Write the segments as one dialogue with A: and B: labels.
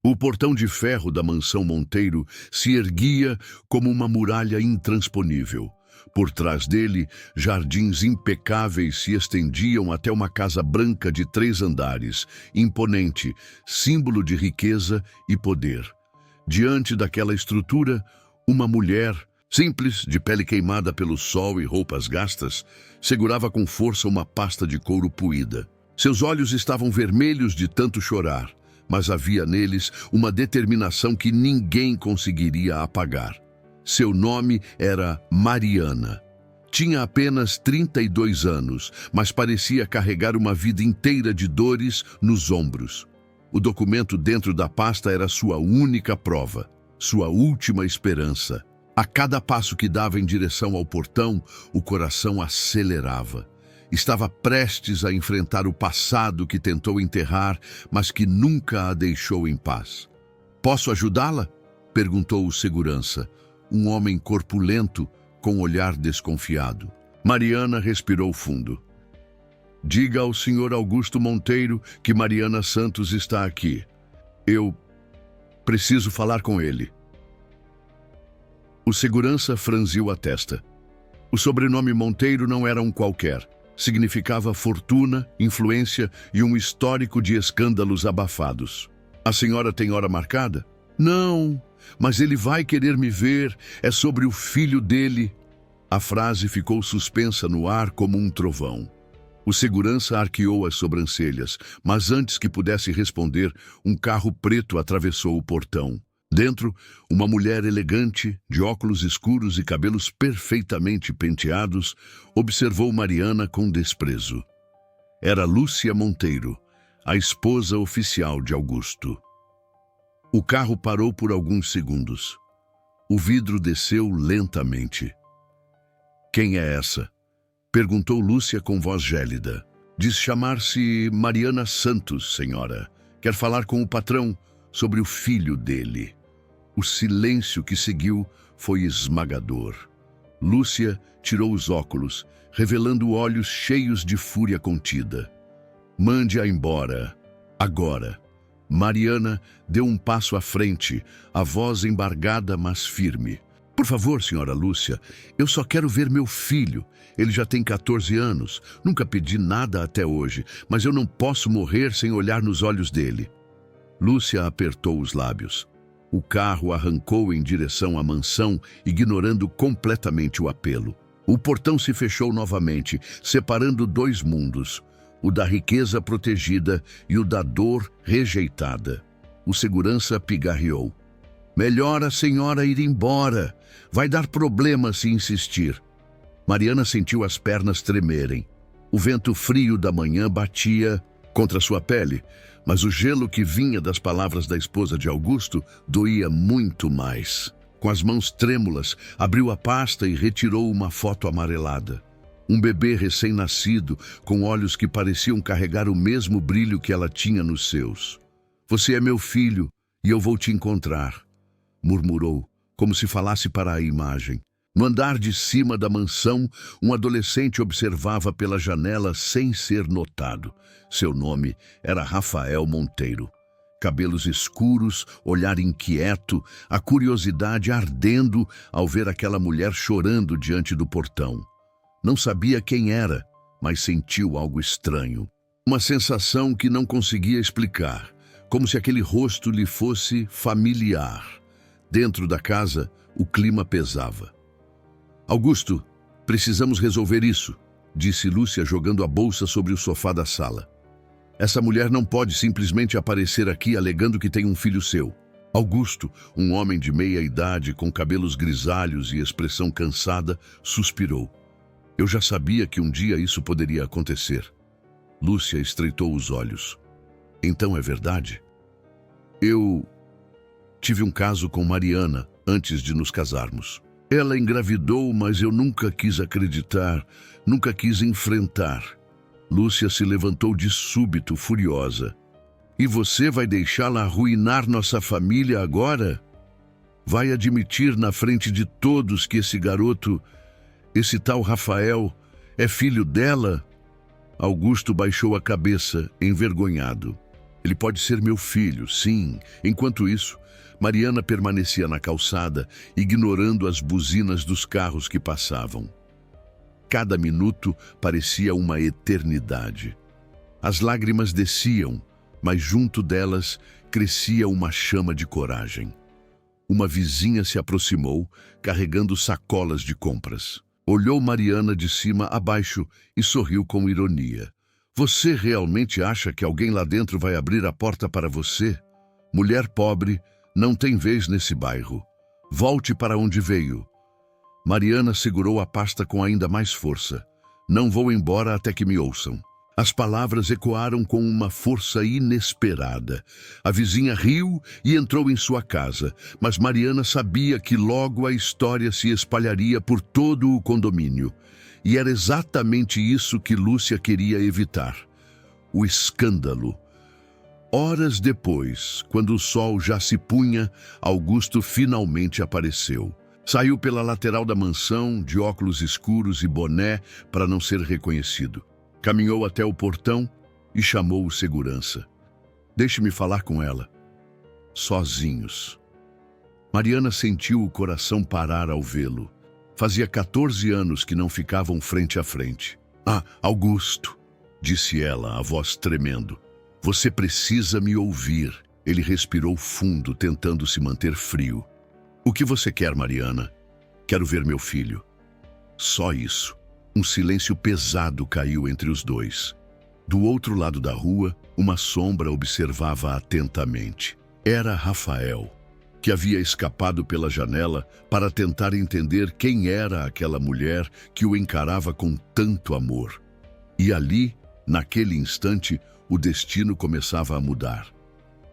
A: O portão de ferro da mansão Monteiro se erguia como uma muralha intransponível. Por trás dele, jardins impecáveis se estendiam até uma casa branca de 3 andares, imponente, símbolo de riqueza e poder. Diante daquela estrutura, uma mulher, simples, de pele queimada pelo sol e roupas gastas, segurava com força uma pasta de couro puída. Seus olhos estavam vermelhos de tanto chorar, mas havia neles uma determinação que ninguém conseguiria apagar. Seu nome era Mariana. Tinha apenas 32 anos, mas parecia carregar uma vida inteira de dores nos ombros. O documento dentro da pasta era sua única prova, sua última esperança. A cada passo que dava em direção ao portão, o coração acelerava. Estava prestes a enfrentar o passado que tentou enterrar, mas que nunca a deixou em paz. "Posso ajudá-la?" perguntou o segurança, um homem corpulento com olhar desconfiado. Mariana respirou fundo. "Diga ao Sr. Augusto Monteiro que Mariana Santos está aqui. Eu preciso falar com ele." O segurança franziu a testa. O sobrenome Monteiro não era um qualquer. Significava fortuna, influência e um histórico de escândalos abafados. "A senhora tem hora marcada?" "Não, mas ele vai querer me ver. É sobre o filho dele." A frase ficou suspensa no ar como um trovão. O segurança arqueou as sobrancelhas, mas antes que pudesse responder, um carro preto atravessou o portão. Dentro, uma mulher elegante, de óculos escuros e cabelos perfeitamente penteados, observou Mariana com desprezo. Era Lúcia Monteiro, a esposa oficial de Augusto. O carro parou por alguns segundos. O vidro desceu lentamente. "Quem é essa?" perguntou Lúcia com voz gélida. "Diz chamar-se Mariana Santos, senhora. Quer falar com o patrão sobre o filho dele." O silêncio que seguiu foi esmagador. Lúcia tirou os óculos, revelando olhos cheios de fúria contida. "Mande-a embora, agora." Mariana deu um passo à frente, a voz embargada, mas firme. "Por favor, senhora Lúcia, eu só quero ver meu filho. Ele já tem 14 anos. Nunca pedi nada até hoje, mas eu não posso morrer sem olhar nos olhos dele." Lúcia apertou os lábios. O carro arrancou em direção à mansão, ignorando completamente o apelo. O portão se fechou novamente, separando 2 mundos, o da riqueza protegida e o da dor rejeitada. O segurança pigarreou. "Melhor a senhora ir embora. Vai dar problema se insistir." Mariana sentiu as pernas tremerem. O vento frio da manhã batia contra sua pele, mas o gelo que vinha das palavras da esposa de Augusto doía muito mais. Com as mãos trêmulas, abriu a pasta e retirou uma foto amarelada. Um bebê recém-nascido, com olhos que pareciam carregar o mesmo brilho que ela tinha nos seus. "Você é meu filho e eu vou te encontrar", murmurou, como se falasse para a imagem. No andar de cima da mansão, um adolescente observava pela janela sem ser notado. Seu nome era Rafael Monteiro. Cabelos escuros, olhar inquieto, a curiosidade ardendo ao ver aquela mulher chorando diante do portão. Não sabia quem era, mas sentiu algo estranho. Uma sensação que não conseguia explicar, como se aquele rosto lhe fosse familiar. Dentro da casa, o clima pesava. "Augusto, precisamos resolver isso", disse Lúcia jogando a bolsa sobre o sofá da sala. "Essa mulher não pode simplesmente aparecer aqui alegando que tem um filho seu." Augusto, um homem de meia idade com cabelos grisalhos e expressão cansada, suspirou. "Eu já sabia que um dia isso poderia acontecer." Lúcia estreitou os olhos. "Então é verdade?" "Eu tive um caso com Mariana antes de nos casarmos. Ela engravidou, mas eu nunca quis acreditar, nunca quis enfrentar." Lúcia se levantou de súbito, furiosa. "E você vai deixá-la arruinar nossa família agora? Vai admitir na frente de todos que esse garoto, esse tal Rafael, é filho dela?" Augusto baixou a cabeça, envergonhado. Ele pode ser meu filho, sim. Enquanto isso, Mariana permanecia na calçada, ignorando as buzinas dos carros que passavam. Cada minuto parecia uma eternidade. As lágrimas desciam, mas junto delas crescia uma chama de coragem. Uma vizinha se aproximou, carregando sacolas de compras. Olhou Mariana de cima a baixo e sorriu com ironia. Você realmente acha que alguém lá dentro vai abrir a porta para você? Mulher pobre não tem vez nesse bairro. Volte para onde veio. Mariana segurou a pasta com ainda mais força. Não vou embora até que me ouçam. As palavras ecoaram com uma força inesperada. A vizinha riu e entrou em sua casa, mas Mariana sabia que logo a história se espalharia por todo o condomínio. E era exatamente isso que Lúcia queria evitar: o escândalo. Horas depois, quando o sol já se punha, Augusto finalmente apareceu. Saiu pela lateral da mansão, de óculos escuros e boné para não ser reconhecido. Caminhou até o portão e chamou o segurança. Deixe-me falar com ela. Sozinhos. Mariana sentiu o coração parar ao vê-lo. Fazia 14 anos que não ficavam frente a frente. Ah, Augusto, disse ela, a voz tremendo. Você precisa me ouvir. Ele respirou fundo, tentando se manter frio. O que você quer, Mariana? Quero ver meu filho. Só isso. Um silêncio pesado caiu entre os dois. Do outro lado da rua, uma sombra observava atentamente. Era Rafael, que havia escapado pela janela para tentar entender quem era aquela mulher que o encarava com tanto amor. E ali, naquele instante, o destino começava a mudar.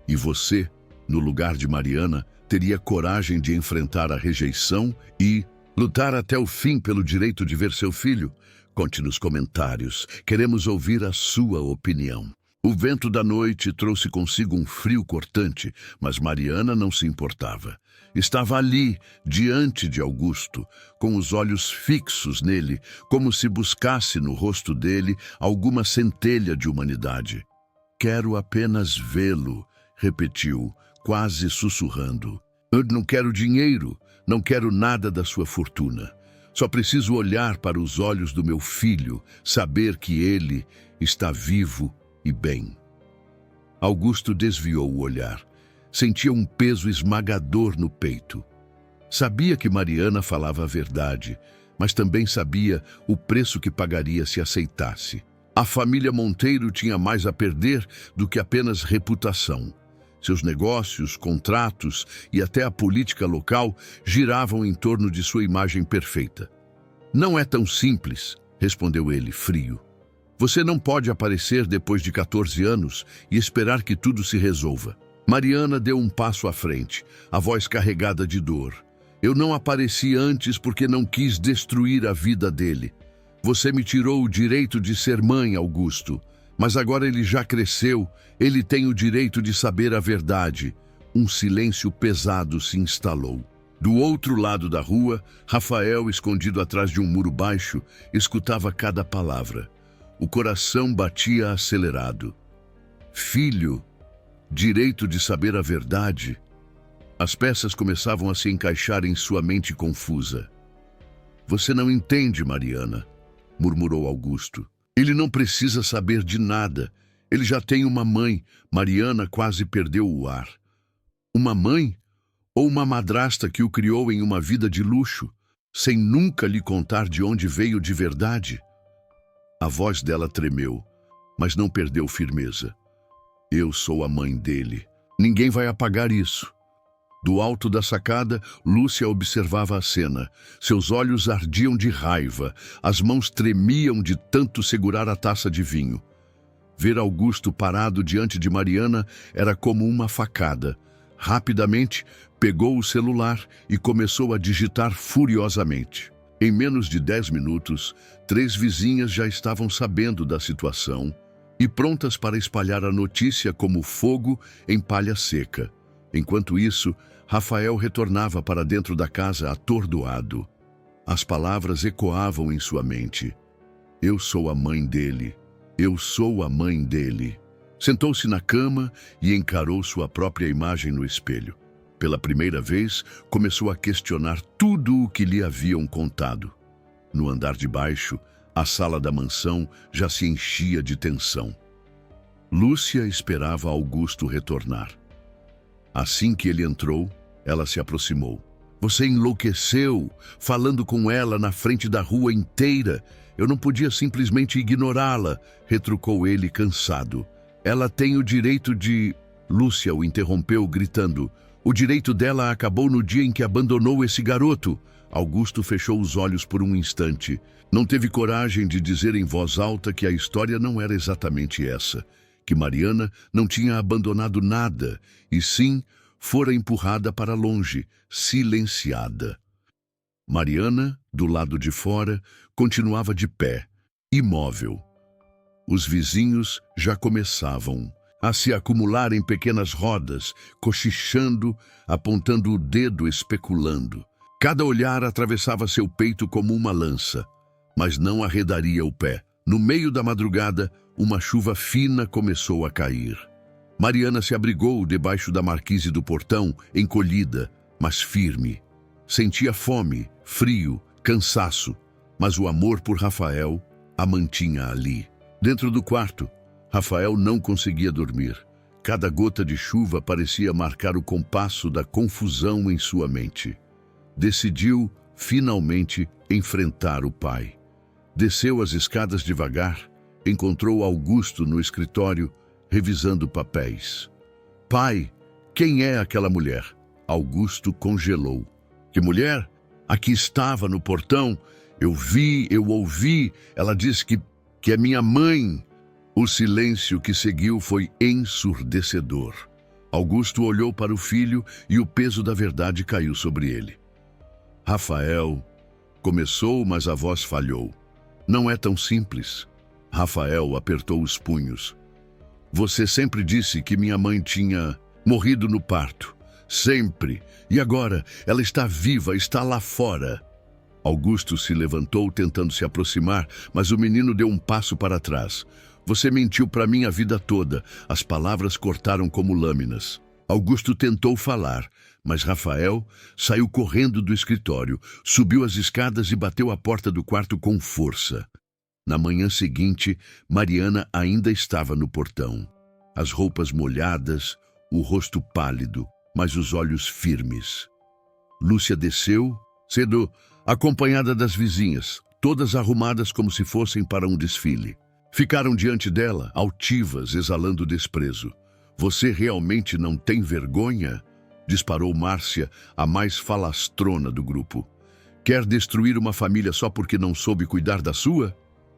A: E você, no lugar de Mariana, teria coragem de enfrentar a rejeição e lutar até o fim pelo direito de ver seu filho? Conte nos comentários. Queremos ouvir a sua opinião. O vento da noite trouxe consigo um frio cortante, mas Mariana não se importava. Estava ali, diante de Augusto, com os olhos fixos nele, como se buscasse no rosto dele alguma centelha de humanidade. Quero apenas vê-lo, repetiu, quase sussurrando. Eu não quero dinheiro, não quero nada da sua fortuna. Só preciso olhar para os olhos do meu filho, saber que ele está vivo e bem. Augusto desviou o olhar. Sentia um peso esmagador no peito. Sabia que Mariana falava a verdade, mas também sabia o preço que pagaria se aceitasse. A família Monteiro tinha mais a perder do que apenas reputação. Seus negócios, contratos e até a política local giravam em torno de sua imagem perfeita. Não é tão simples, respondeu ele, frio. Você não pode aparecer depois de 14 anos e esperar que tudo se resolva. Mariana deu um passo à frente, a voz carregada de dor. Eu não apareci antes porque não quis destruir a vida dele. Você me tirou o direito de ser mãe, Augusto. Mas agora ele já cresceu, ele tem o direito de saber a verdade. Um silêncio pesado se instalou. Do outro lado da rua, Rafael, escondido atrás de um muro baixo, escutava cada palavra. O coração batia acelerado. Filho, direito de saber a verdade. As peças começavam a se encaixar em sua mente confusa. Você não entende, Mariana, murmurou Augusto. Ele não precisa saber de nada. Ele já tem uma mãe. Mariana quase perdeu o ar. Uma mãe? Ou uma madrasta que o criou em uma vida de luxo, sem nunca lhe contar de onde veio de verdade? A voz dela tremeu, mas não perdeu firmeza. Eu sou a mãe dele. Ninguém vai apagar isso. Do alto da sacada, Lúcia observava a cena. Seus olhos ardiam de raiva, as mãos tremiam de tanto segurar a taça de vinho. Ver Augusto parado diante de Mariana era como uma facada. Rapidamente, pegou o celular e começou a digitar furiosamente. Em menos de 10 minutos, 3 vizinhas já estavam sabendo da situação e prontas para espalhar a notícia como fogo em palha seca. Enquanto isso, Rafael retornava para dentro da casa atordoado. As palavras ecoavam em sua mente. Eu sou a mãe dele. Eu sou a mãe dele. Sentou-se na cama e encarou sua própria imagem no espelho. Pela primeira vez, começou a questionar tudo o que lhe haviam contado. No andar de baixo, a sala da mansão já se enchia de tensão. Lúcia esperava Augusto retornar. Assim que ele entrou, ela se aproximou. Você enlouqueceu, falando com ela na frente da rua inteira. Eu não podia simplesmente ignorá-la, retrucou ele cansado. Ela tem o direito de... Lúcia o interrompeu, gritando. O direito dela acabou no dia em que abandonou esse garoto. Augusto fechou os olhos por um instante. Não teve coragem de dizer em voz alta que a história não era exatamente essa, que Mariana não tinha abandonado nada, e sim fora empurrada para longe, silenciada. Mariana, do lado de fora, continuava de pé, imóvel. Os vizinhos já começavam a se acumular em pequenas rodas, cochichando, apontando o dedo, especulando. Cada olhar atravessava seu peito como uma lança, mas não arredaria o pé. No meio da madrugada, uma chuva fina começou a cair. Mariana se abrigou debaixo da marquise do portão, encolhida, mas firme. Sentia fome, frio, cansaço, mas o amor por Rafael a mantinha ali. Dentro do quarto, Rafael não conseguia dormir. Cada gota de chuva parecia marcar o compasso da confusão em sua mente. Decidiu, finalmente, enfrentar o pai. Desceu as escadas devagar, encontrou Augusto no escritório, revisando papéis. Pai, quem é aquela mulher? Augusto congelou. Que mulher? Aqui estava no portão. Eu vi, eu ouvi. Ela disse que é minha mãe. O silêncio que seguiu foi ensurdecedor. Augusto olhou para o filho e o peso da verdade caiu sobre ele. Rafael começou, mas a voz falhou. Não é tão simples. Rafael apertou os punhos. Você sempre disse que minha mãe tinha morrido no parto. Sempre. E agora ela está viva, está lá fora. Augusto se levantou tentando se aproximar, mas o menino deu um passo para trás. Você mentiu para mim a vida toda. As palavras cortaram como lâminas. Augusto tentou falar, mas Rafael saiu correndo do escritório, subiu as escadas e bateu a porta do quarto com força. Na manhã seguinte, Mariana ainda estava no portão. As roupas molhadas, o rosto pálido, mas os olhos firmes. Lúcia desceu, cedo, acompanhada das vizinhas, todas arrumadas como se fossem para um desfile. Ficaram diante dela, altivas, exalando desprezo. Você realmente não tem vergonha? Disparou Márcia, a mais falastrona do grupo. Quer destruir uma família só porque não soube cuidar da sua?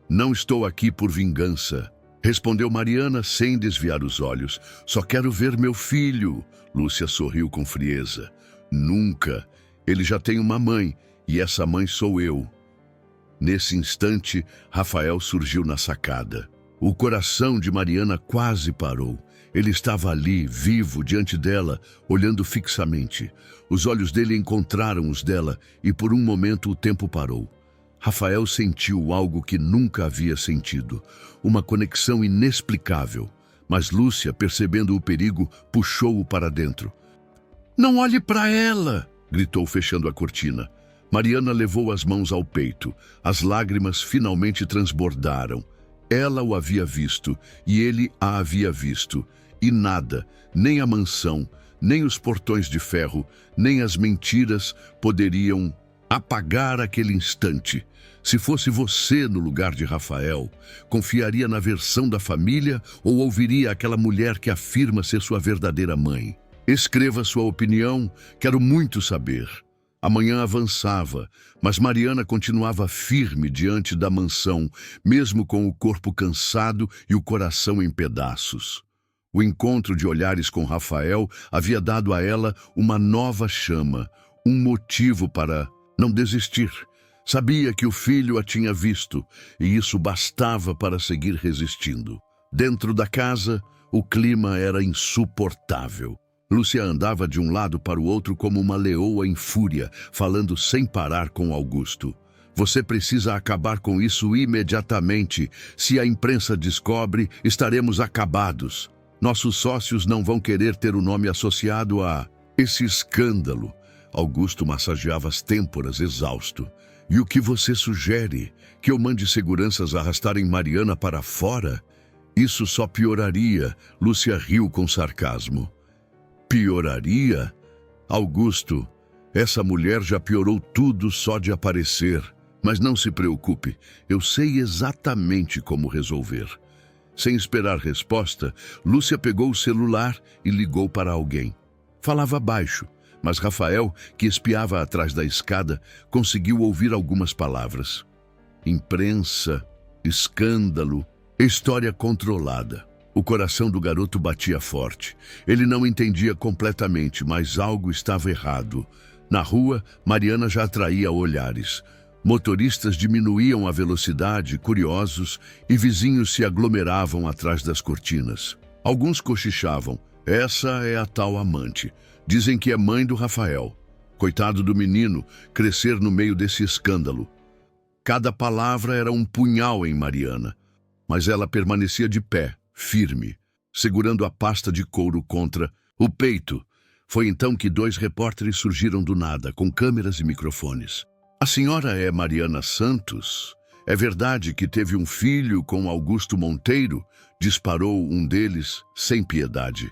A: Não estou aqui por vingança, respondeu Mariana sem desviar os olhos. Só quero ver meu filho. Lúcia sorriu com frieza. Nunca. Ele já tem uma mãe, e essa mãe sou eu. Nesse instante, Rafael surgiu na sacada. O coração de Mariana quase parou. Ele estava ali, vivo, diante dela, olhando fixamente. Os olhos dele encontraram os dela e por um momento o tempo parou. Rafael sentiu algo que nunca havia sentido, uma conexão inexplicável. Mas Lúcia, percebendo o perigo, puxou-o para dentro. Não olhe para ela! Gritou, fechando a cortina. Mariana levou as mãos ao peito. As lágrimas finalmente transbordaram. Ela o havia visto e ele a havia visto. E nada, nem a mansão, nem os portões de ferro, nem as mentiras poderiam apagar aquele instante. Se fosse você no lugar de Rafael, confiaria na versão da família ou ouviria aquela mulher que afirma ser sua verdadeira mãe? Escreva sua opinião, quero muito saber. A manhã avançava, mas Mariana continuava firme diante da mansão, mesmo com o corpo cansado e o coração em pedaços. O encontro de olhares com Rafael havia dado a ela uma nova chama, um motivo para não desistir. Sabia que o filho a tinha visto, e isso bastava para seguir resistindo. Dentro da casa, o clima era insuportável. Lúcia andava de um lado para o outro como uma leoa em fúria, falando sem parar com Augusto. Você precisa acabar com isso imediatamente. Se a imprensa descobre, estaremos acabados. Nossos sócios não vão querer ter o nome associado a esse escândalo. Augusto massageava as têmporas, exausto. E o que você sugere? Que eu mande seguranças arrastarem Mariana para fora? Isso só pioraria. Lúcia riu com sarcasmo. Pioraria? Augusto, essa mulher já piorou tudo só de aparecer. Mas não se preocupe, eu sei exatamente como resolver. Sem esperar resposta, Lúcia pegou o celular e ligou para alguém. Falava baixo, mas Rafael, que espiava atrás da escada, conseguiu ouvir algumas palavras. Imprensa, escândalo, história controlada. O coração do garoto batia forte. Ele não entendia completamente, mas algo estava errado. Na rua, Mariana já atraía olhares. Motoristas diminuíam a velocidade, curiosos, e vizinhos se aglomeravam atrás das cortinas. Alguns cochichavam. Essa é a tal amante. Dizem que é mãe do Rafael. Coitado do menino, crescer no meio desse escândalo. Cada palavra era um punhal em Mariana, mas ela permanecia de pé, firme, segurando a pasta de couro contra o peito. Foi então que 2 repórteres surgiram do nada, com câmeras e microfones. A senhora é Mariana Santos? É verdade que teve um filho com Augusto Monteiro? Disparou um deles, sem piedade.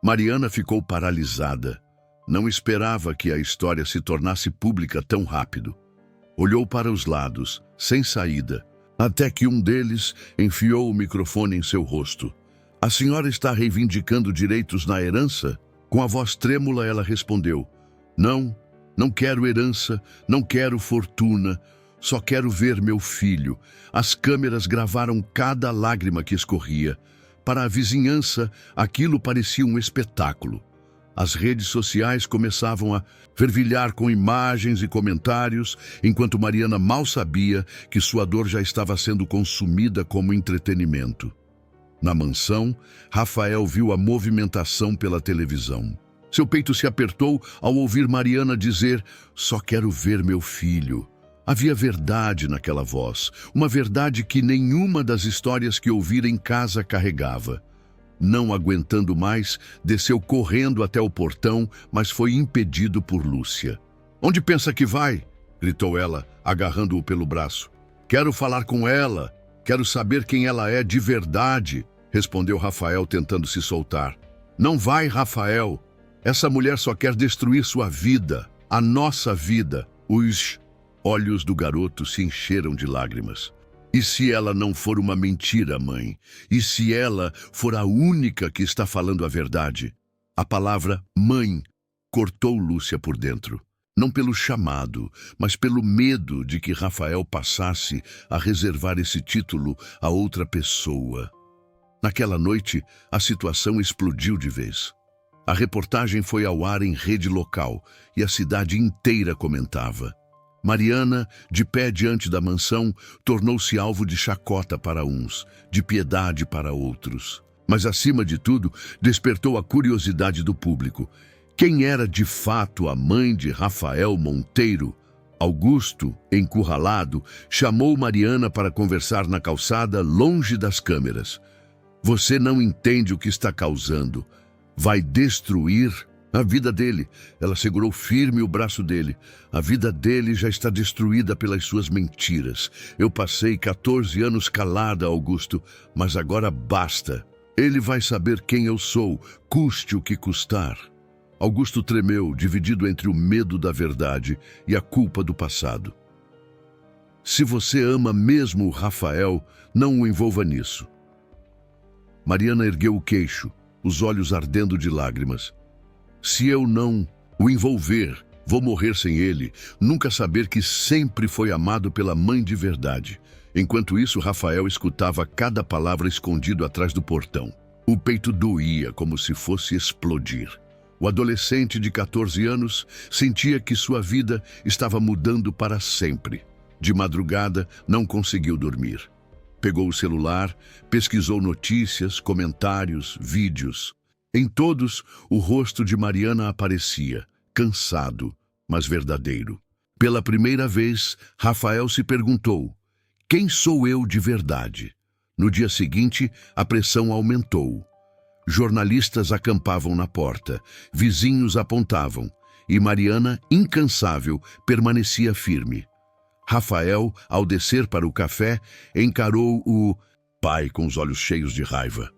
A: Mariana ficou paralisada. Não esperava que a história se tornasse pública tão rápido. Olhou para os lados, sem saída, até que um deles enfiou o microfone em seu rosto. A senhora está reivindicando direitos na herança? Com a voz trêmula, ela respondeu: Não. Não quero herança, não quero fortuna, só quero ver meu filho. As câmeras gravaram cada lágrima que escorria. Para a vizinhança, aquilo parecia um espetáculo. As redes sociais começavam a fervilhar com imagens e comentários, enquanto Mariana mal sabia que sua dor já estava sendo consumida como entretenimento. Na mansão, Rafael viu a movimentação pela televisão. Seu peito se apertou ao ouvir Mariana dizer: Só quero ver meu filho. Havia verdade naquela voz, uma verdade que nenhuma das histórias que ouvira em casa carregava. Não aguentando mais, desceu correndo até o portão, mas foi impedido por Lúcia. Onde pensa que vai? Gritou ela, agarrando-o pelo braço. Quero falar com ela. Quero saber quem ela é de verdade, respondeu Rafael, tentando se soltar. Não vai, Rafael. Essa mulher só quer destruir sua vida, a nossa vida. Os olhos do garoto se encheram de lágrimas. E se ela não for uma mentira, mãe? E se ela for a única que está falando a verdade? A palavra mãe cortou Lúcia por dentro. Não pelo chamado, mas pelo medo de que Rafael passasse a reservar esse título a outra pessoa. Naquela noite, a situação explodiu de vez. A reportagem foi ao ar em rede local e a cidade inteira comentava. Mariana, de pé diante da mansão, tornou-se alvo de chacota para uns, de piedade para outros. Mas, acima de tudo, despertou a curiosidade do público. Quem era de fato a mãe de Rafael Monteiro? Augusto, encurralado, chamou Mariana para conversar na calçada, longe das câmeras. Você não entende o que está causando. Vai destruir a vida dele. Ela segurou firme o braço dele. A vida dele já está destruída pelas suas mentiras. Eu passei 14 anos calada, Augusto, mas agora basta. Ele vai saber quem eu sou, custe o que custar. Augusto tremeu, dividido entre o medo da verdade e a culpa do passado. Se você ama mesmo o Rafael, não o envolva nisso. Mariana ergueu o queixo, os olhos ardendo de lágrimas. Se eu não o envolver, vou morrer sem ele, nunca saber que sempre foi amado pela mãe de verdade. Enquanto isso, Rafael escutava cada palavra escondido atrás do portão. O peito doía como se fosse explodir. O adolescente de 14 anos sentia que sua vida estava mudando para sempre. De madrugada, não conseguiu dormir. Pegou o celular, pesquisou notícias, comentários, vídeos. Em todos, o rosto de Mariana aparecia, cansado, mas verdadeiro. Pela primeira vez, Rafael se perguntou: quem sou eu de verdade? No dia seguinte, a pressão aumentou. Jornalistas acampavam na porta, vizinhos apontavam, e Mariana, incansável, permanecia firme. Rafael, ao descer para o café, encarou o pai com os olhos cheios de raiva.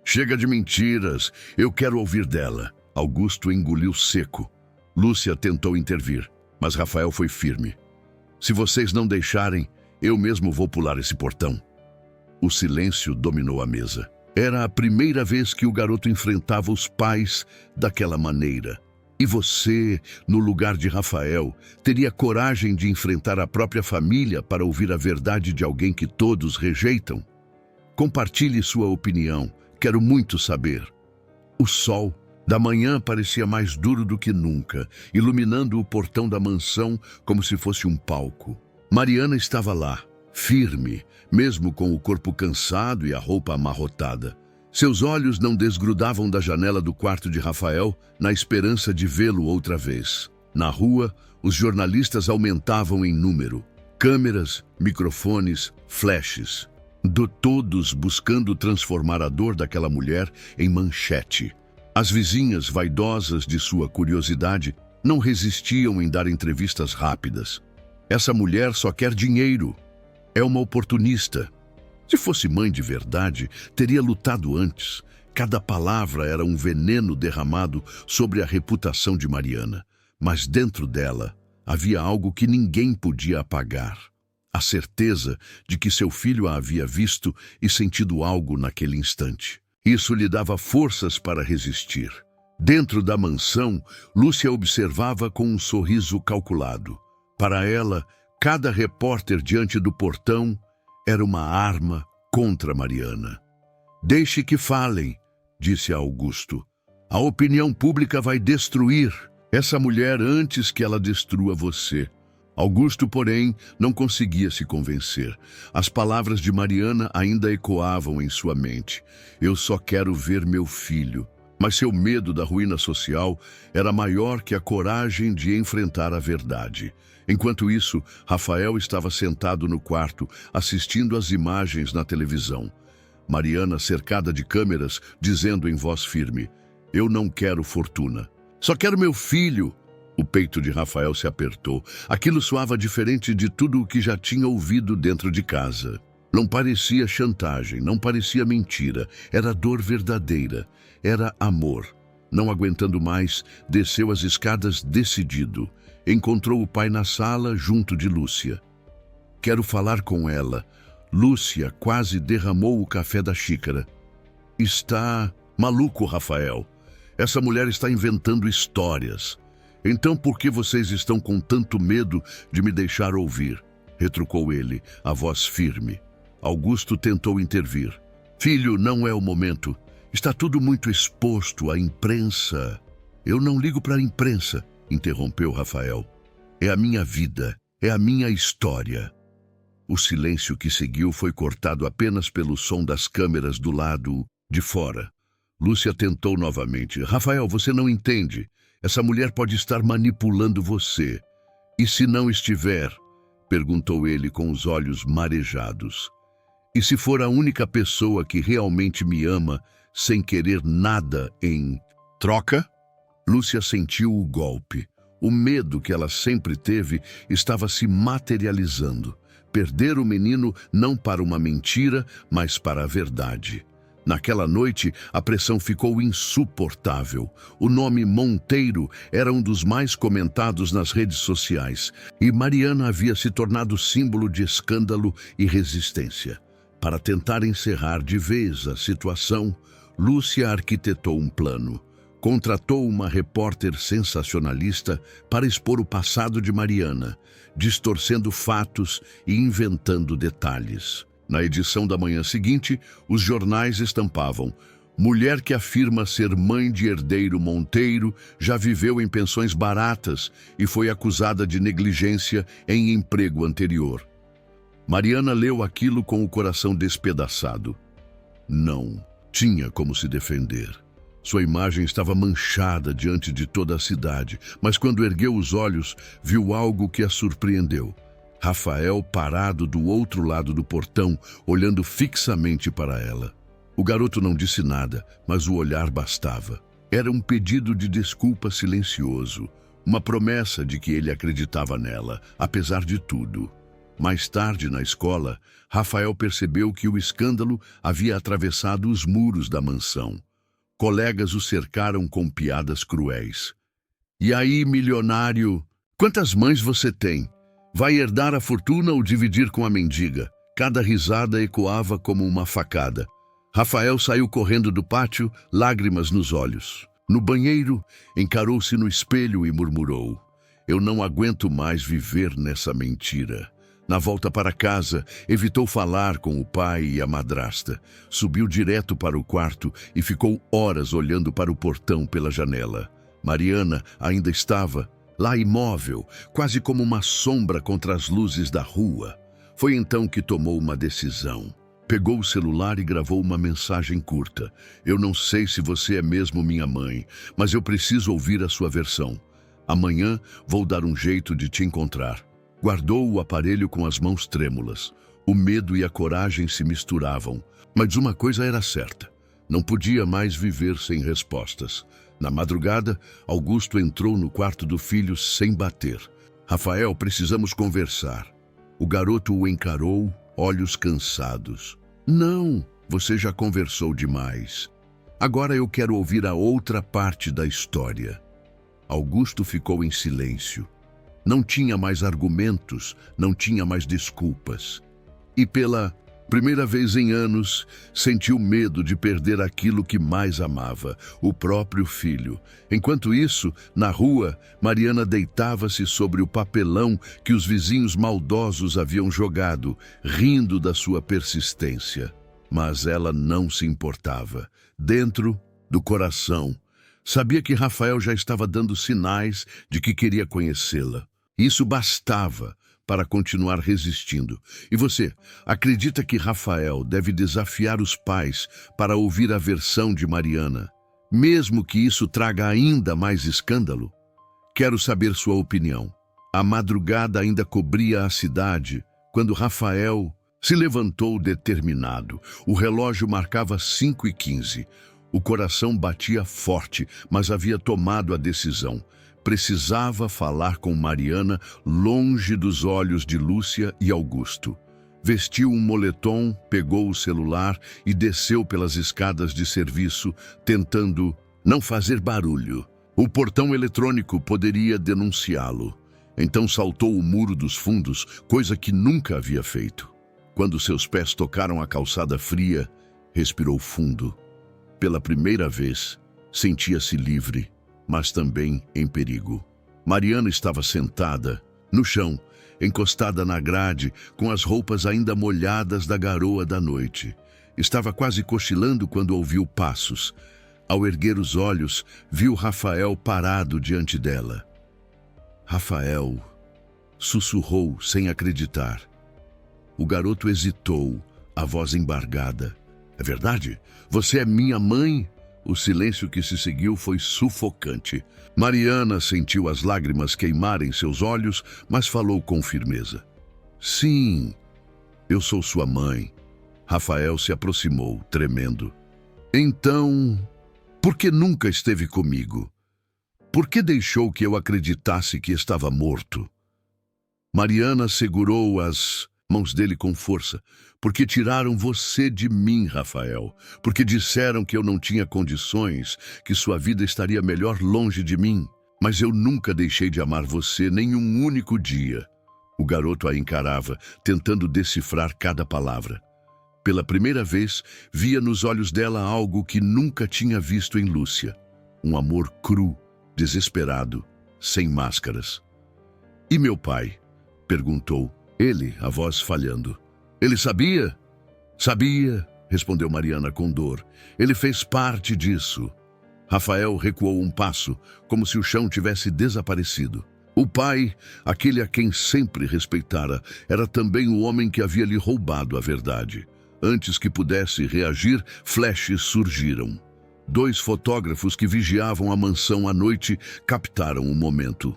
A: Chega de mentiras, eu quero ouvir dela. Augusto engoliu seco. Lúcia tentou intervir, mas Rafael foi firme. Se vocês não deixarem, eu mesmo vou pular esse portão. O silêncio dominou a mesa. Era a primeira vez que o garoto enfrentava os pais daquela maneira. E você, no lugar de Rafael, teria coragem de enfrentar a própria família para ouvir a verdade de alguém que todos rejeitam? Compartilhe sua opinião, quero muito saber. O sol da manhã parecia mais duro do que nunca, iluminando o portão da mansão como se fosse um palco. Mariana estava lá, firme, mesmo com o corpo cansado e a roupa amarrotada. Seus olhos não desgrudavam da janela do quarto de Rafael na esperança de vê-lo outra vez. Na rua, os jornalistas aumentavam em número. Câmeras, microfones, flashes. Todos buscando transformar a dor daquela mulher em manchete. As vizinhas, vaidosas de sua curiosidade, não resistiam em dar entrevistas rápidas. Essa mulher só quer dinheiro. É uma oportunista. Se fosse mãe de verdade, teria lutado antes. Cada palavra era um veneno derramado sobre a reputação de Mariana. Mas dentro dela havia algo que ninguém podia apagar. A certeza de que seu filho a havia visto e sentido algo naquele instante. Isso lhe dava forças para resistir. Dentro da mansão, Lúcia observava com um sorriso calculado. Para ela, cada repórter diante do portão era uma arma contra Mariana. Deixe que falem, disse a Augusto. A opinião pública vai destruir essa mulher antes que ela destrua você. Augusto, porém, não conseguia se convencer. As palavras de Mariana ainda ecoavam em sua mente. Eu só quero ver meu filho. Mas seu medo da ruína social era maior que a coragem de enfrentar a verdade. Enquanto isso, Rafael estava sentado no quarto, assistindo às imagens na televisão. Mariana, cercada de câmeras, dizendo em voz firme: eu não quero fortuna. Só quero meu filho. O peito de Rafael se apertou. Aquilo soava diferente de tudo o que já tinha ouvido dentro de casa. Não parecia chantagem, não parecia mentira. Era dor verdadeira. Era amor. Não aguentando mais, desceu as escadas decidido. Encontrou o pai na sala, junto de Lúcia. Quero falar com ela. Lúcia quase derramou o café da xícara. Está maluco, Rafael. Essa mulher está inventando histórias. Então por que vocês estão com tanto medo de me deixar ouvir? Retrucou ele, a voz firme. Augusto tentou intervir. Filho, não é o momento. Está tudo muito exposto à imprensa. Eu não ligo para a imprensa, interrompeu Rafael. É a minha vida, é a minha história. O silêncio que seguiu foi cortado apenas pelo som das câmeras do lado de fora. Lúcia tentou novamente. Rafael, você não entende. Essa mulher pode estar manipulando você. E se não estiver? Perguntou ele com os olhos marejados. E se for a única pessoa que realmente me ama, sem querer nada em troca? Lúcia sentiu o golpe. O medo que ela sempre teve estava se materializando. Perder o menino não para uma mentira, mas para a verdade. Naquela noite, a pressão ficou insuportável. O nome Monteiro era um dos mais comentados nas redes sociais, e Mariana havia se tornado símbolo de escândalo e resistência. Para tentar encerrar de vez a situação, Lúcia arquitetou um plano. Contratou uma repórter sensacionalista para expor o passado de Mariana, distorcendo fatos e inventando detalhes. Na edição da manhã seguinte, os jornais estampavam: mulher que afirma ser mãe de herdeiro Monteiro já viveu em pensões baratas e foi acusada de negligência em emprego anterior. Mariana leu aquilo com o coração despedaçado. Não tinha como se defender. Sua imagem estava manchada diante de toda a cidade, mas quando ergueu os olhos, viu algo que a surpreendeu. Rafael parado do outro lado do portão, olhando fixamente para ela. O garoto não disse nada, mas o olhar bastava. Era um pedido de desculpa silencioso, uma promessa de que ele acreditava nela, apesar de tudo. Mais tarde, na escola, Rafael percebeu que o escândalo havia atravessado os muros da mansão. Colegas o cercaram com piadas cruéis. "E aí, milionário, quantas mães você tem? Vai herdar a fortuna ou dividir com a mendiga?" Cada risada ecoava como uma facada. Rafael saiu correndo do pátio, lágrimas nos olhos. No banheiro, encarou-se no espelho e murmurou: "Eu não aguento mais viver nessa mentira." Na volta para casa, evitou falar com o pai e a madrasta. Subiu direto para o quarto e ficou horas olhando para o portão pela janela. Mariana ainda estava lá, imóvel, quase como uma sombra contra as luzes da rua. Foi então que tomou uma decisão. Pegou o celular e gravou uma mensagem curta. "Eu não sei se você é mesmo minha mãe, mas eu preciso ouvir a sua versão. Amanhã vou dar um jeito de te encontrar." Guardou o aparelho com as mãos trêmulas. O medo e a coragem se misturavam. Mas uma coisa era certa: não podia mais viver sem respostas. Na madrugada, Augusto entrou no quarto do filho sem bater. "Rafael, precisamos conversar." O garoto o encarou, olhos cansados. "Não, você já conversou demais. Agora eu quero ouvir a outra parte da história." Augusto ficou em silêncio. Não tinha mais argumentos, não tinha mais desculpas. E pela primeira vez em anos, sentiu medo de perder aquilo que mais amava, o próprio filho. Enquanto isso, na rua, Mariana deitava-se sobre o papelão que os vizinhos maldosos haviam jogado, rindo da sua persistência. Mas ela não se importava. Dentro do coração, sabia que Rafael já estava dando sinais de que queria conhecê-la. Isso bastava para continuar resistindo. E você, acredita que Rafael deve desafiar os pais para ouvir a versão de Mariana, mesmo que isso traga ainda mais escândalo? Quero saber sua opinião. A madrugada ainda cobria a cidade quando Rafael se levantou determinado. O relógio marcava 5h15. O coração batia forte, mas havia tomado a decisão. Precisava falar com Mariana longe dos olhos de Lúcia e Augusto. Vestiu um moletom, pegou o celular e desceu pelas escadas de serviço, tentando não fazer barulho. O portão eletrônico poderia denunciá-lo. Então saltou o muro dos fundos, coisa que nunca havia feito. Quando seus pés tocaram a calçada fria, respirou fundo. Pela primeira vez, sentia-se livre, mas também em perigo. Mariana estava sentada, no chão, encostada na grade, com as roupas ainda molhadas da garoa da noite. Estava quase cochilando quando ouviu passos. Ao erguer os olhos, viu Rafael parado diante dela. "Rafael", sussurrou sem acreditar. O garoto hesitou, a voz embargada. "É verdade? Você é minha mãe?" O silêncio que se seguiu foi sufocante. Mariana sentiu as lágrimas queimarem seus olhos, mas falou com firmeza. "Sim, eu sou sua mãe." Rafael se aproximou, tremendo. "Então, por que nunca esteve comigo? Por que deixou que eu acreditasse que estava morto?" Mariana segurou as mãos dele com força. "Porque tiraram você de mim, Rafael. Porque disseram que eu não tinha condições, que sua vida estaria melhor longe de mim. Mas eu nunca deixei de amar você nem um único dia." O garoto a encarava, tentando decifrar cada palavra. Pela primeira vez, via nos olhos dela algo que nunca tinha visto em Lúcia. Um amor cru, desesperado, sem máscaras. "E meu pai?" perguntou ele, a voz falhando. "Ele sabia?" "Sabia", respondeu Mariana com dor. "Ele fez parte disso." Rafael recuou um passo, como se o chão tivesse desaparecido. O pai, aquele a quem sempre respeitara, era também o homem que havia lhe roubado a verdade. Antes que pudesse reagir, flashes surgiram. 2 fotógrafos que vigiavam a mansão à noite captaram o momento.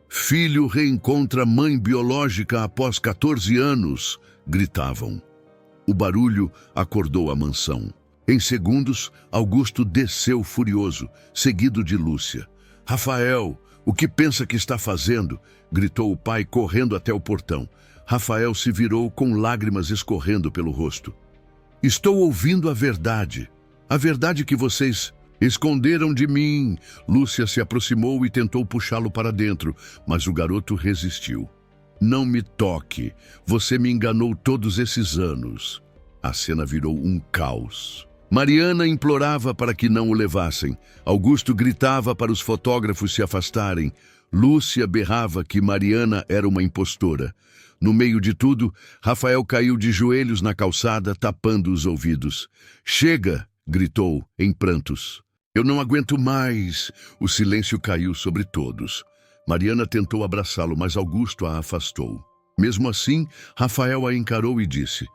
A: "Filho reencontra mãe biológica após 14 anos", gritavam. O barulho acordou a mansão. Em segundos, Augusto desceu furioso, seguido de Lúcia. Rafael, o que pensa que está fazendo? Gritou o pai, correndo até o portão. Rafael se virou com lágrimas escorrendo pelo rosto. Estou ouvindo a verdade que vocês esconderam de mim. Lúcia se aproximou e tentou puxá-lo para dentro, mas o garoto resistiu. Não me toque, você me enganou todos esses anos. A cena virou um caos. Mariana implorava para que não o levassem. Augusto gritava para os fotógrafos se afastarem. Lúcia berrava que Mariana era uma impostora. No meio de tudo, Rafael caiu de joelhos na calçada, tapando os ouvidos. Chega! Gritou, em prantos. Eu não aguento mais! O silêncio caiu sobre todos. Mariana tentou abraçá-lo, mas Augusto a afastou. Mesmo assim, Rafael a encarou e disse: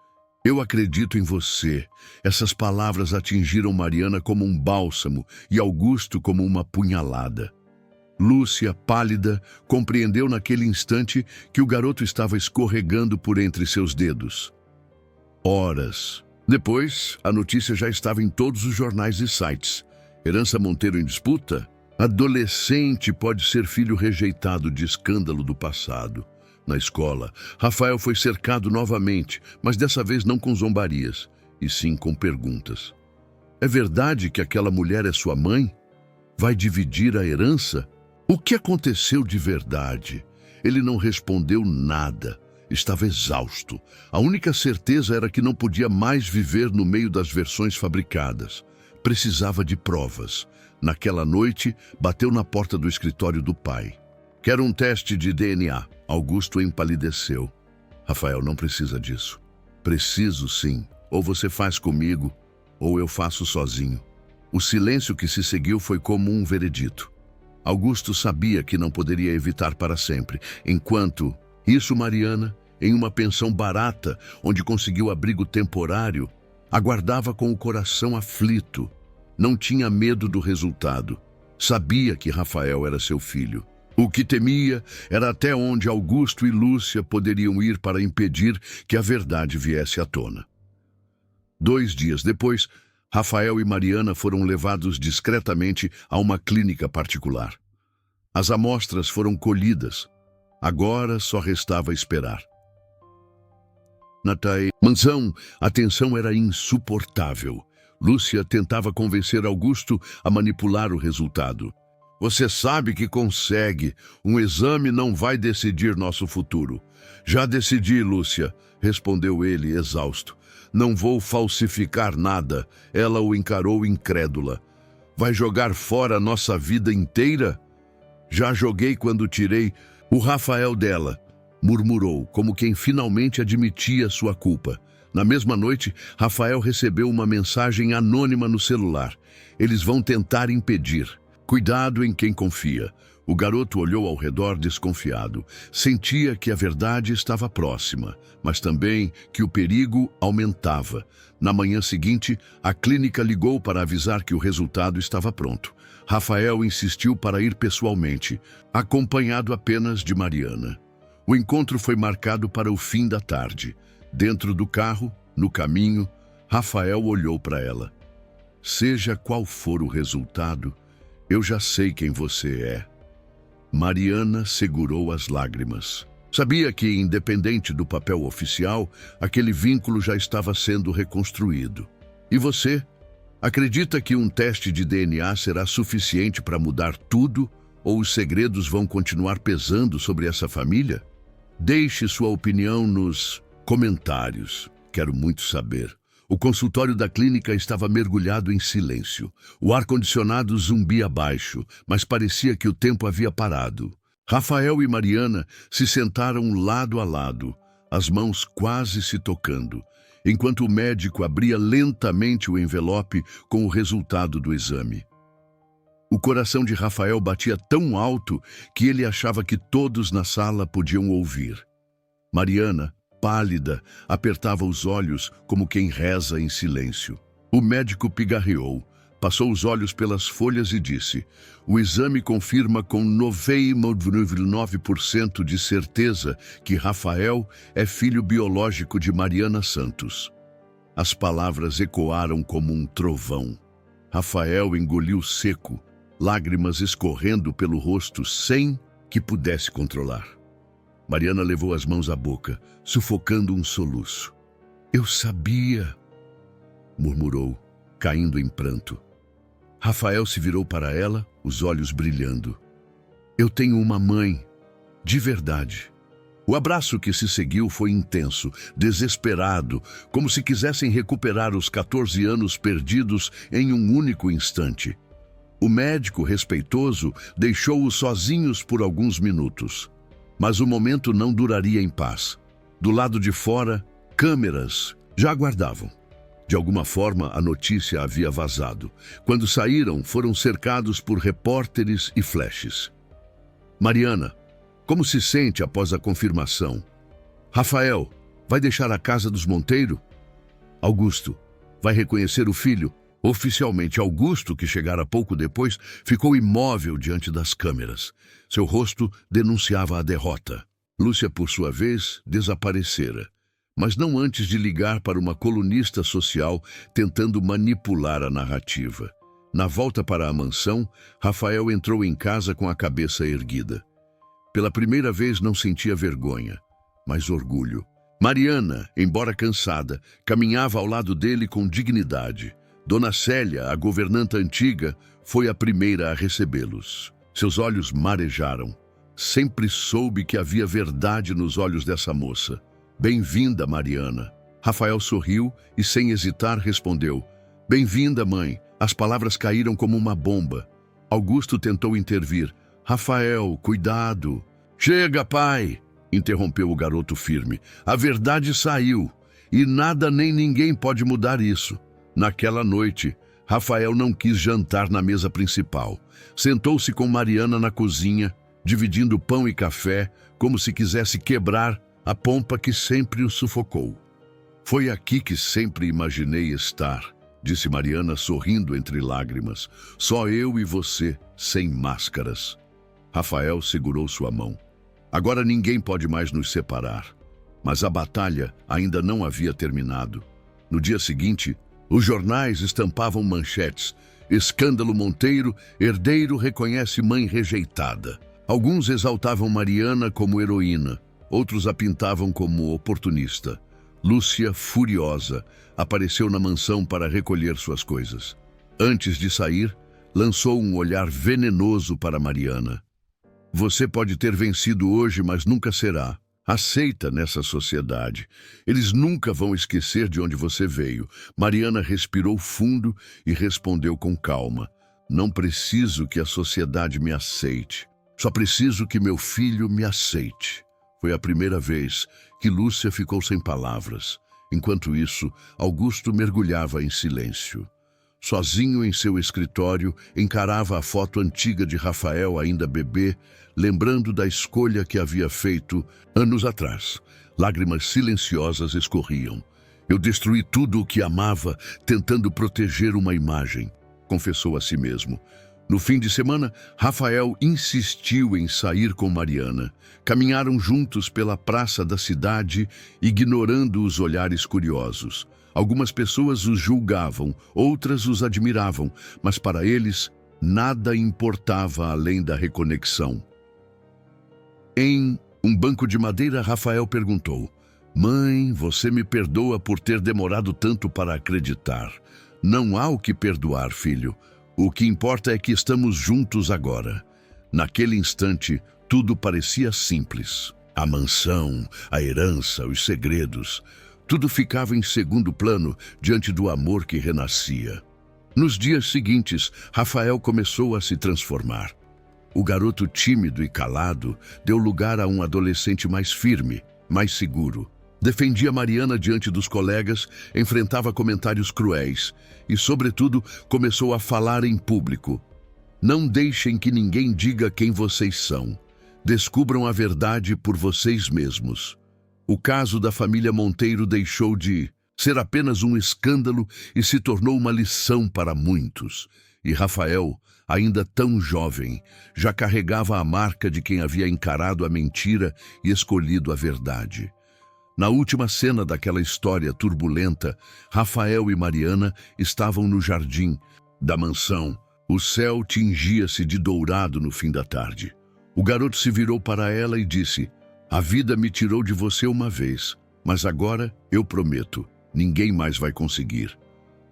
A: Eu acredito em você. Essas palavras atingiram Mariana como um bálsamo e Augusto como uma punhalada. Lúcia, pálida, compreendeu naquele instante que o garoto estava escorregando por entre seus dedos. Horas depois, a notícia já estava em todos os jornais e sites. Herança Monteiro em disputa? Adolescente pode ser filho rejeitado de escândalo do passado. Na escola, Rafael foi cercado novamente, mas dessa vez não com zombarias, e sim com perguntas. É verdade que aquela mulher é sua mãe? Vai dividir a herança? O que aconteceu de verdade? Ele não respondeu nada. Estava exausto. A única certeza era que não podia mais viver no meio das versões fabricadas. Precisava de provas. Naquela noite, bateu na porta do escritório do pai. Quero um teste de DNA. Augusto empalideceu. Rafael, não precisa disso. Preciso sim. Ou você faz comigo, ou eu faço sozinho. O silêncio que se seguiu foi como um veredito. Augusto sabia que não poderia evitar para sempre. Enquanto isso, Mariana, em uma pensão barata, onde conseguiu abrigo temporário, aguardava com o coração aflito. Não tinha medo do resultado. Sabia que Rafael era seu filho. O que temia era até onde Augusto e Lúcia poderiam ir para impedir que a verdade viesse à tona. 2 dias depois, Rafael e Mariana foram levados discretamente a uma clínica particular. As amostras foram colhidas. Agora só restava esperar. Na mansão, a tensão era insuportável. Lúcia tentava convencer Augusto a manipular o resultado. Você sabe que consegue. Um exame não vai decidir nosso futuro. Já decidi, Lúcia, respondeu ele, exausto. Não vou falsificar nada. Ela o encarou incrédula. Vai jogar fora nossa vida inteira? Já joguei quando tirei o Rafael dela, murmurou, como quem finalmente admitia sua culpa. Na mesma noite, Rafael recebeu uma mensagem anônima no celular. Eles vão tentar impedir. Cuidado em quem confia. O garoto olhou ao redor desconfiado. Sentia que a verdade estava próxima, mas também que o perigo aumentava. Na manhã seguinte, a clínica ligou para avisar que o resultado estava pronto. Rafael insistiu para ir pessoalmente, acompanhado apenas de Mariana. O encontro foi marcado para o fim da tarde. Dentro do carro, no caminho, Rafael olhou para ela. Seja qual for o resultado, eu já sei quem você é. Mariana segurou as lágrimas. Sabia que, independente do papel oficial, aquele vínculo já estava sendo reconstruído. E você? Acredita que um teste de DNA será suficiente para mudar tudo, ou os segredos vão continuar pesando sobre essa família? Deixe sua opinião nos comentários. Quero muito saber. O consultório da clínica estava mergulhado em silêncio. O ar-condicionado zumbia abaixo, mas parecia que o tempo havia parado. Rafael e Mariana se sentaram lado a lado, as mãos quase se tocando, enquanto o médico abria lentamente o envelope com o resultado do exame. O coração de Rafael batia tão alto que ele achava que todos na sala podiam ouvir. Mariana, pálida, apertava os olhos como quem reza em silêncio. O médico pigarreou, passou os olhos pelas folhas e disse: o exame confirma com 99,9% de certeza que Rafael é filho biológico de Mariana Santos. As palavras ecoaram como um trovão. Rafael engoliu seco, lágrimas escorrendo pelo rosto sem que pudesse controlar. Mariana levou as mãos à boca, sufocando um soluço. "Eu sabia", murmurou, caindo em pranto. Rafael se virou para ela, os olhos brilhando. "Eu tenho uma mãe, de verdade." O abraço que se seguiu foi intenso, desesperado, como se quisessem recuperar os 14 anos perdidos em um único instante. O médico, respeitoso, deixou-os sozinhos por alguns minutos. Mas o momento não duraria em paz. Do lado de fora, câmeras já aguardavam. De alguma forma, a notícia havia vazado. Quando saíram, foram cercados por repórteres e flashes. "Mariana, como se sente após a confirmação?" "Rafael, vai deixar a casa dos Monteiro?" "Augusto, vai reconhecer o filho?" Oficialmente, Augusto, que chegara pouco depois, ficou imóvel diante das câmeras. Seu rosto denunciava a derrota. Lúcia, por sua vez, desaparecera, mas não antes de ligar para uma colunista social tentando manipular a narrativa. Na volta para a mansão, Rafael entrou em casa com a cabeça erguida. Pela primeira vez não sentia vergonha, mas orgulho. Mariana, embora cansada, caminhava ao lado dele com dignidade. Dona Célia, a governanta antiga, foi a primeira a recebê-los. Seus olhos marejaram. Sempre soube que havia verdade nos olhos dessa moça. "Bem-vinda, Mariana." Rafael sorriu e, sem hesitar, respondeu: "Bem-vinda, mãe." As palavras caíram como uma bomba. Augusto tentou intervir. "Rafael, cuidado." "Chega, pai!" interrompeu o garoto firme. "A verdade saiu, e nada nem ninguém pode mudar isso." Naquela noite, Rafael não quis jantar na mesa principal. Sentou-se com Mariana na cozinha, dividindo pão e café, como se quisesse quebrar a pompa que sempre o sufocou. "Foi aqui que sempre imaginei estar", disse Mariana, sorrindo entre lágrimas. "Só eu e você, sem máscaras." Rafael segurou sua mão. "Agora ninguém pode mais nos separar." Mas a batalha ainda não havia terminado. No dia seguinte, os jornais estampavam manchetes: "Escândalo Monteiro, herdeiro reconhece mãe rejeitada." Alguns exaltavam Mariana como heroína, outros a pintavam como oportunista. Lúcia, furiosa, apareceu na mansão para recolher suas coisas. Antes de sair, lançou um olhar venenoso para Mariana. "Você pode ter vencido hoje, mas nunca será. Aceita nessa sociedade. Eles nunca vão esquecer de onde você veio." Mariana respirou fundo e respondeu com calma: "Não preciso que a sociedade me aceite. Só preciso que meu filho me aceite." Foi a primeira vez que Lúcia ficou sem palavras. Enquanto isso, Augusto mergulhava em silêncio. Sozinho em seu escritório, encarava a foto antiga de Rafael, ainda bebê, lembrando da escolha que havia feito anos atrás. Lágrimas silenciosas escorriam. "Eu destruí tudo o que amava, tentando proteger uma imagem", confessou a si mesmo. No fim de semana, Rafael insistiu em sair com Mariana. Caminharam juntos pela praça da cidade, ignorando os olhares curiosos. Algumas pessoas os julgavam, outras os admiravam, mas para eles, nada importava além da reconexão. Em um banco de madeira, Rafael perguntou: "Mãe, você me perdoa por ter demorado tanto para acreditar." "Não há o que perdoar, filho. O que importa é que estamos juntos agora." Naquele instante, tudo parecia simples. A mansão, a herança, os segredos. Tudo ficava em segundo plano diante do amor que renascia. Nos dias seguintes, Rafael começou a se transformar. O garoto tímido e calado deu lugar a um adolescente mais firme, mais seguro. Defendia Mariana diante dos colegas, enfrentava comentários cruéis e, sobretudo, começou a falar em público. "Não deixem que ninguém diga quem vocês são. Descubram a verdade por vocês mesmos." O caso da família Monteiro deixou de ser apenas um escândalo e se tornou uma lição para muitos. E Rafael, ainda tão jovem, já carregava a marca de quem havia encarado a mentira e escolhido a verdade. Na última cena daquela história turbulenta, Rafael e Mariana estavam no jardim da mansão. O céu tingia-se de dourado no fim da tarde. O garoto se virou para ela e disse: "A vida me tirou de você uma vez, mas agora eu prometo, ninguém mais vai conseguir."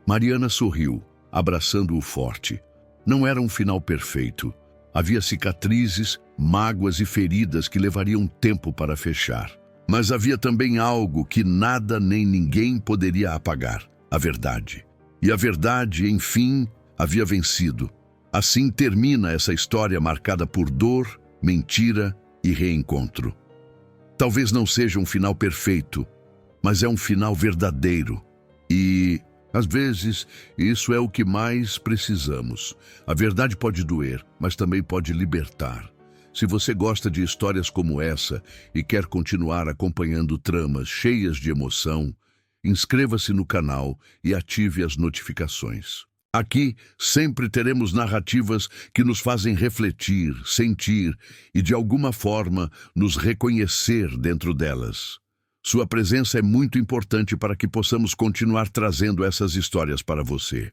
A: Mariana sorriu, abraçando-o forte. Não era um final perfeito. Havia cicatrizes, mágoas e feridas que levariam tempo para fechar. Mas havia também algo que nada nem ninguém poderia apagar: a verdade. E a verdade, enfim, havia vencido. Assim termina essa história marcada por dor, mentira e reencontro. Talvez não seja um final perfeito, mas é um final verdadeiro. E, às vezes, isso é o que mais precisamos. A verdade pode doer, mas também pode libertar. Se você gosta de histórias como essa e quer continuar acompanhando tramas cheias de emoção, inscreva-se no canal e ative as notificações. Aqui sempre teremos narrativas que nos fazem refletir, sentir e, de alguma forma, nos reconhecer dentro delas. Sua presença é muito importante para que possamos continuar trazendo essas histórias para você.